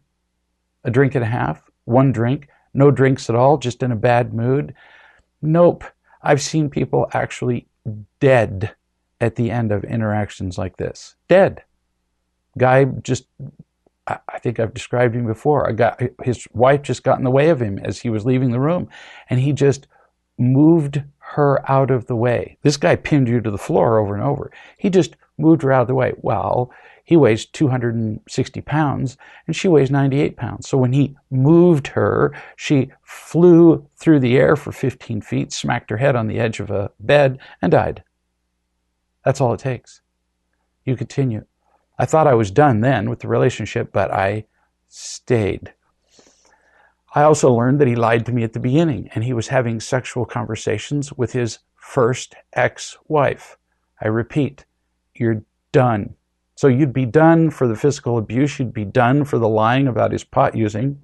A drink and a half? 1 drink? No drinks at all? Just in a bad mood? Nope. I've seen people actually dead at the end of interactions like this. Dead. Guy just, I think I've described him before. His wife just got in the way of him as he was leaving the room, and he just moved her out of the way. This guy pinned you to the floor over and over. He just moved her out of the way. Well, he weighs 260 pounds and she weighs 98 pounds. So when he moved her, she flew through the air for 15 feet, smacked her head on the edge of a bed, and died. That's all it takes. You continue. I thought I was done then with the relationship, but I stayed. I also learned that he lied to me at the beginning, and he was having sexual conversations with his first ex-wife. I repeat, you're done. So you'd be done for the physical abuse, you'd be done for the lying about his pot using.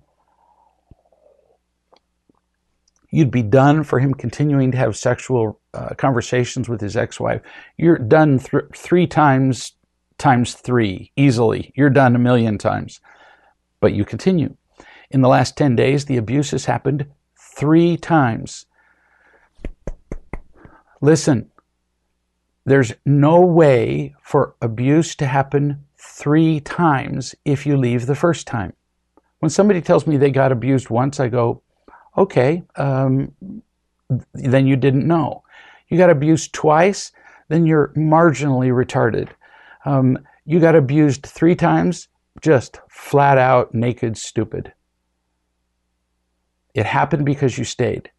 You'd be done for him continuing to have sexual conversations with his ex-wife. You're done 3 times 3 easily. You're done 1,000,000 times. But you continue. In the last 10 days, the abuse has happened 3 times. Listen, there's no way for abuse to happen 3 times if you leave the first time. When somebody tells me they got abused once, I go, okay, then you didn't know. You got abused twice, then you're marginally retarded. You got abused 3 times, just flat out naked stupid. It happened because you stayed.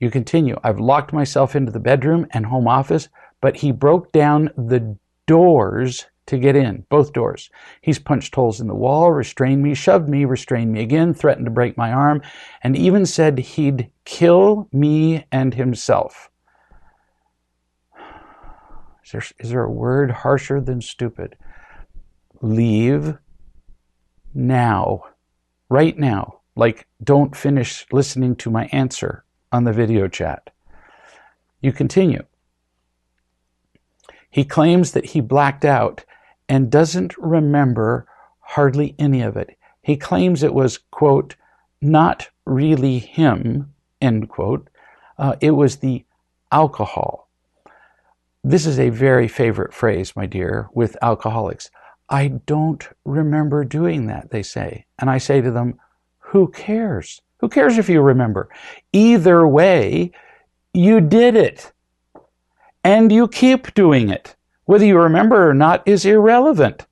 You continue. I've locked myself into the bedroom and home office, but he broke down the doors to get in, both doors. He's punched holes in the wall, restrained me, shoved me, restrained me again, threatened to break my arm, and even said he'd kill me and himself. Is there a word harsher than stupid? Leave now. Right now. Like, don't finish listening to my answer on the video chat. You continue. He claims that he blacked out and doesn't remember hardly any of it. He claims it was, quote, not really him, end quote. It was the alcohol. This is a very favorite phrase, my dear, with alcoholics. I don't remember doing that, they say. And I say to them, who cares? Who cares if you remember? Either way, you did it. And you keep doing it. Whether you remember or not is irrelevant.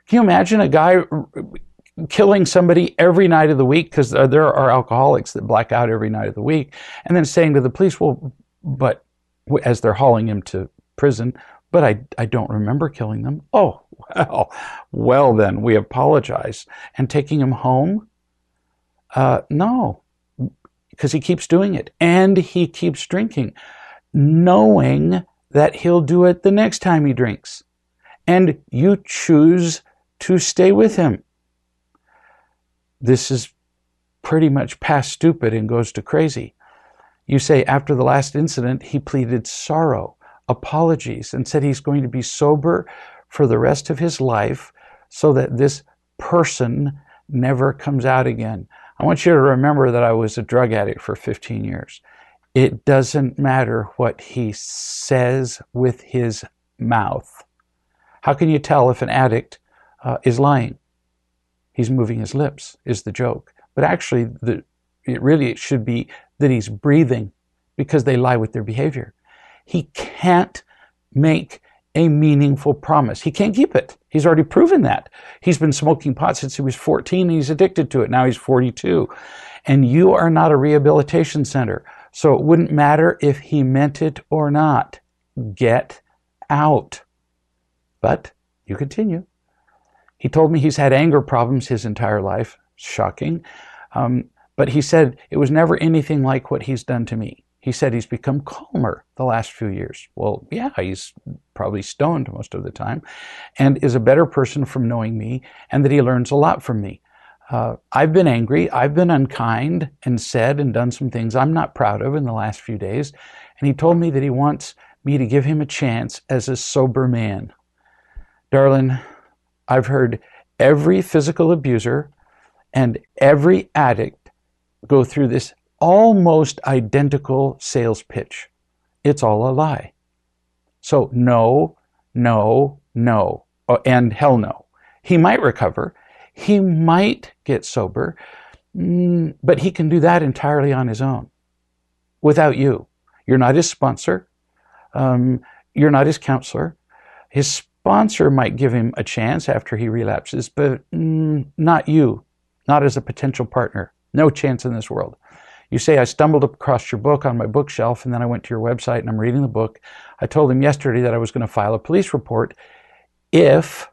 Can you imagine a guy killing somebody every night of the week, because there are alcoholics that black out every night of the week, and then saying to the police, well, but as they're hauling him to prison, but I don't remember killing them. Oh, well then, we apologize. And taking him home? No, because he keeps doing it, and he keeps drinking, knowing that he'll do it the next time he drinks, and you choose to stay with him. This is pretty much past stupid and goes to crazy. You say after the last incident, he pleaded sorrow, apologies, and said he's going to be sober for the rest of his life so that this person never comes out again. I want you to remember that I was a drug addict for 15 years. It doesn't matter what he says with his mouth. How can you tell if an addict is lying? He's moving his lips, is the joke. But actually, it should be that he's breathing, because they lie with their behavior. He can't make a meaningful promise. He can't keep it. He's already proven that. He's been smoking pot since he was 14 and he's addicted to it. Now he's 42. And you are not a rehabilitation center. So it wouldn't matter if he meant it or not. Get out. But you continue. He told me he's had anger problems his entire life. Shocking. But he said it was never anything like what he's done to me. He said he's become calmer the last few years. Well, yeah, he's probably stoned most of the time and is a better person from knowing me, and that he learns a lot from me. I've been angry. I've been unkind and said and done some things I'm not proud of in the last few days. And he told me that he wants me to give him a chance as a sober man. Darling, I've heard every physical abuser and every addict go through this almost identical sales pitch. It's all a lie. So no, no, no, and hell no. He might recover. He might get sober, but he can do that entirely on his own, without you. You're not his sponsor. You're not his counselor. His sponsor might give him a chance after he relapses, but not you, not as a potential partner. No chance in this world. You say, I stumbled across your book on my bookshelf, and then I went to your website and I'm reading the book. I told him yesterday that I was going to file a police report if,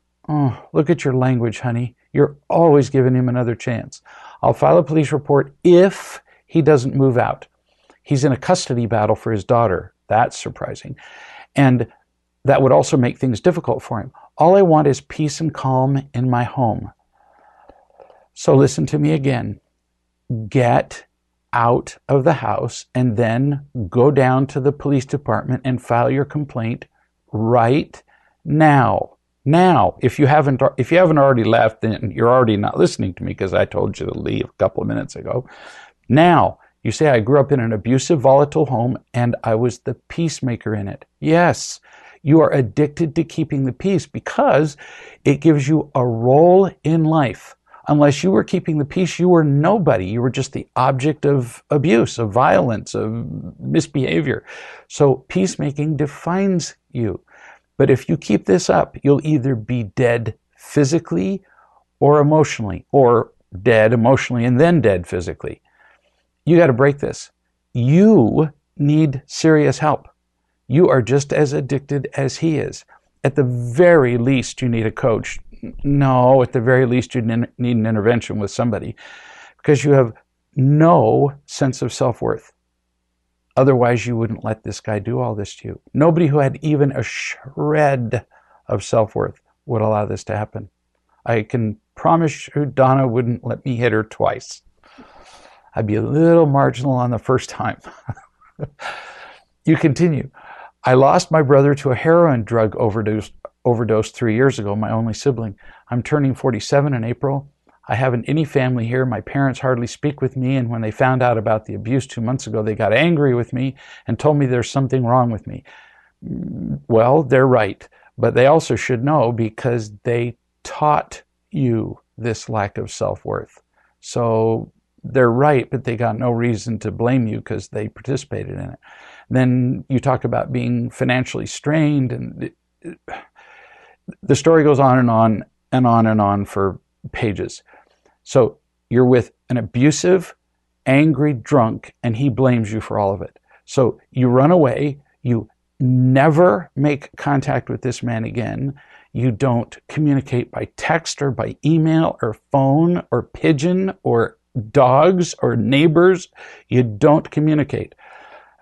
look at your language, honey. You're always giving him another chance. I'll file a police report if he doesn't move out. He's in a custody battle for his daughter. That's surprising. And that would also make things difficult for him. All I want is peace and calm in my home. So listen to me again. Get out of the house and then go down to the police department and file your complaint right now. Now, if you haven't already left, then you're already not listening to me because I told you to leave a couple of minutes ago. Now, you say, I grew up in an abusive, volatile home and I was the peacemaker in it. Yes, you are addicted to keeping the peace because it gives you a role in life. Unless you were keeping the peace, you were nobody. You were just the object of abuse, of violence, of misbehavior. So peacemaking defines you. But if you keep this up, you'll either be dead physically or emotionally, or dead emotionally and then dead physically. You got to break this. You need serious help. You are just as addicted as he is. At the very least, you need a coach. No, at the very least, you need an intervention with somebody because you have no sense of self-worth. Otherwise, you wouldn't let this guy do all this to you. Nobody who had even a shred of self-worth would allow this to happen. I can promise you Donna wouldn't let me hit her twice. I'd be a little marginal on the first time. You continue. I lost my brother to a heroin drug overdose 3 years ago, my only sibling. I'm turning 47 in April. I haven't any family here. My parents hardly speak with me, and when they found out about the abuse 2 months ago, they got angry with me and told me there's something wrong with me. Well, they're right, but they also should know because they taught you this lack of self-worth. So they're right, but they got no reason to blame you because they participated in it. Then you talk about being financially strained, and the story goes on and on and on and on for pages. So you're with an abusive, angry drunk, and he blames you for all of it. So you run away. You never make contact with this man again. You don't communicate by text or by email or phone or pigeon or dogs or neighbors. You don't communicate.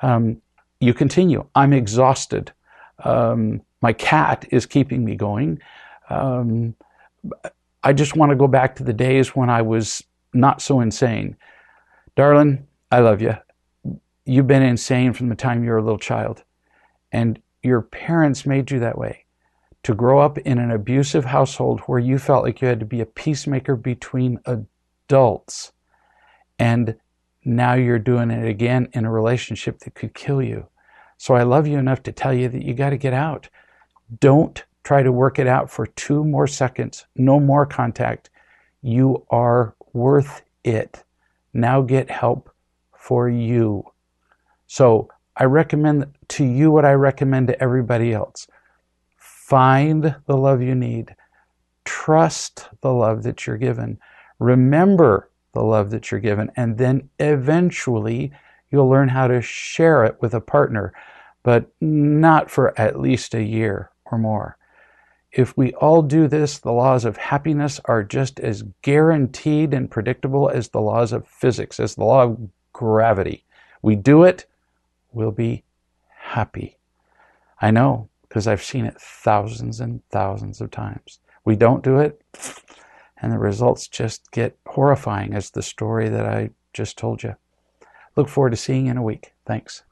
You continue. I'm exhausted. My cat is keeping me going. I just want to go back to the days when I was not so insane. Darling, I love you. You've been insane from the time you were a little child. And your parents made you that way. To grow up in an abusive household where you felt like you had to be a peacemaker between adults. And now you're doing it again in a relationship that could kill you. So I love you enough to tell you that you got to get out. Don't try to work it out for 2 more seconds. No more contact. You are worth it. Now get help for you. So I recommend to you what I recommend to everybody else. Find the love you need. Trust the love that you're given. Remember the love that you're given. And then eventually you'll learn how to share it with a partner, but not for at least a year or more. If we all do this, the laws of happiness are just as guaranteed and predictable as the laws of physics, as the law of gravity. We do it, we'll be happy. I know, because I've seen it thousands and thousands of times. We don't do it, and the results just get horrifying, as the story that I just told you. Look forward to seeing you in a week. Thanks.